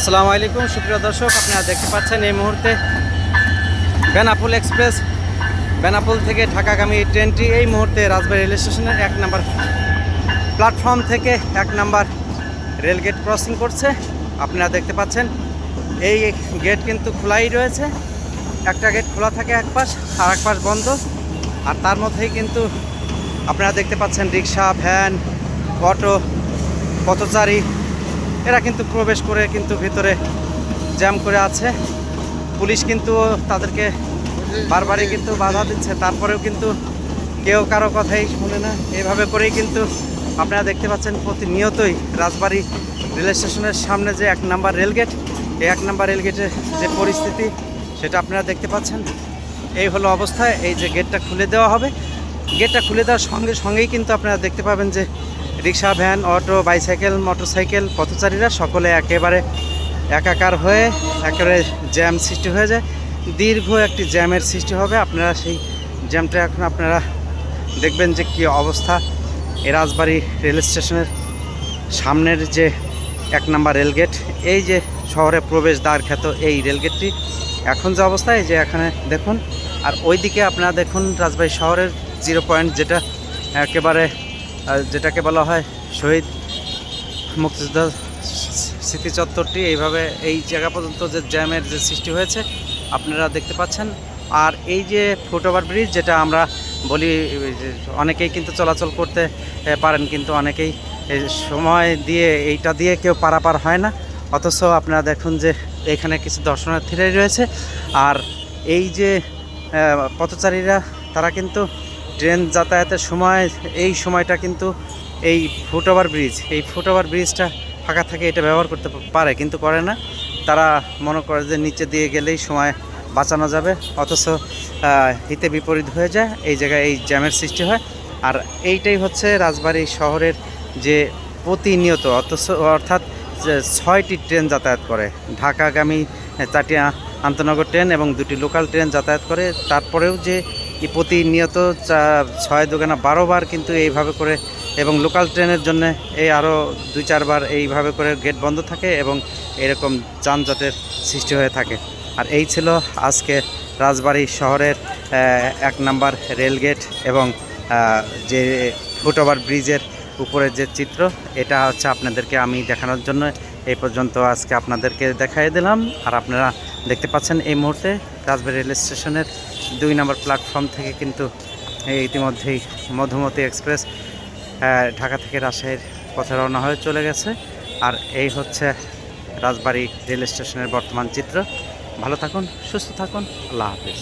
আসসালামু আলাইকুম সুপ্রিয় দর্শক, আপনারা দেখতে পাচ্ছেন এই মুহূর্তে বেনাপোল এক্সপ্রেস বেনাপোল থেকে ঢাকাগামী ট্রেনটি এই মুহূর্তে রাজবাড়ী রেল স্টেশনের 1 নম্বর প্ল্যাটফর্ম থেকে 1 নম্বর রেলগেট ক্রসিং করছে। আপনারা দেখতে পাচ্ছেন এই গেট কিন্তু খোলাই রয়েছে। একটা গেট খোলা থাকে এক পাশ, আর এক পাশ বন্ধ। আর তার মধ্যেই কিন্তু আপনারা দেখতে পাচ্ছেন রিক্সা, ভ্যান, অটো, পথচারী এরা কিন্তু প্রবেশ করে কিন্তু ভিতরে জ্যাম করে আছে। পুলিশ কিন্তু তাদেরকে বারবারই কিন্তু বাধা দিচ্ছে, তারপরেও কিন্তু কেউ কারো কথাই শুনে না। এইভাবে করেই কিন্তু আপনারা দেখতে পাচ্ছেন প্রতিনিয়তই রাজবাড়ী রেল স্টেশনের সামনে যে 1 নম্বর রেলগেট, এই 1 নম্বর রেলগেটের যে পরিস্থিতি সেটা আপনারা দেখতে পাচ্ছেন। এই হলো অবস্থায়। এই যে গেটটা খুলে দেওয়া হবে, গেটটা খুলে দেওয়ার সঙ্গে সঙ্গেই কিন্তু আপনারা দেখতে পাবেন যে রিক্সা, ভ্যান, অটো, বাইসাইকেল, মোটরসাইকেল, পথচারীরা সকলে একেবারে একাকার হয়ে একেবারে জ্যাম সৃষ্টি হয়ে যায়। দীর্ঘ একটি জ্যামের সৃষ্টি হবে। আপনারা সেই জ্যামটা এখন আপনারা দেখবেন যে কী অবস্থা। এই রাজবাড়ী রেল স্টেশনের সামনের যে 1 নম্বর রেলগেট, এই যে শহরে প্রবেশদ্বার খ্যাত এই রেলগেটটি এখন যে অবস্থায়, যে এখানে দেখুন। আর ওইদিকে আপনারা দেখুন রাজবাড়ী শহরের 0 পয়েন্ট, যেটা একেবারে যেটাকে বলা হয় শহীদ মুক্তিযোদ্ধা স্মৃতি চত্বরটি। এইভাবে এই জায়গা পর্যন্ত যে জ্যামের যে সৃষ্টি হয়েছে আপনারা দেখতে পাচ্ছেন। আর এই যে ফুটওভার ব্রিজ, যেটা আমরা বলি, অনেকেই কিন্তু চলাচল করতে পারেন, কিন্তু অনেকেই সময় দিয়ে এইটা দিয়ে কেউ পারাপার হয় না। অথচ আপনারা দেখুন যে এখানে কিছু দর্শনার্থীরাই রয়েছে। আর এই যে পথচারীরা, তারা কিন্তু ট্রেন যাতায়াতের সময় এই সময়টা কিন্তু এই ফুটওভার ব্রিজটা ফাঁকা থাকে, এটা ব্যবহার করতে পারে, কিন্তু করে না। তারা মনে করে যে নিচে দিয়ে গেলেই সময় বাঁচানো যাবে, অথচ হিতে বিপরীত হয়ে যায়। এই জায়গায় এই জ্যামের সৃষ্টি হয়। আর এইটাই হচ্ছে রাজবাড়ী শহরের যে প্রতিনিয়ত, অর্থাৎ 6টি ট্রেন যাতায়াত করে, ঢাকাগামী 4টি আন্তনগর ট্রেন এবং 2টি লোকাল ট্রেন যাতায়াত করে। তারপরেও যে প্রতিনিয়ত 6 দুগুণা 12 বার কিন্তু এইভাবে করে, এবং লোকাল ট্রেনের জন্য এই আরও 2-4 বার এইভাবে করে গেট বন্ধ থাকে এবং এরকম যানজটের সৃষ্টি হয়ে থাকে। আর এই ছিল আজকে রাজবাড়ী শহরের 1 নম্বর রেলগেট এবং যে ফুটওভার ব্রিজের উপরের যে চিত্র, এটা হচ্ছে আপনাদেরকে আমি দেখানোর জন্য এই পর্যন্ত আজকে আপনাদেরকে দেখাই দিলাম। আর আপনারা দেখতে পাচ্ছেন এই মুহূর্তে রাজবাড়ী রেল স্টেশনের 2 নম্বর প্ল্যাটফর্ম থেকে কিন্তু ইতিমধ্যেই মধুমতি এক্সপ্রেস ঢাকা থেকে রাজশাহীর পথে রওনা হয়ে চলে গেছে। আর এই হচ্ছে রাজবাড়ী রেল স্টেশনের বর্তমান চিত্র। ভালো থাকুন, সুস্থ থাকুন, আল্লাহ হাফেজ।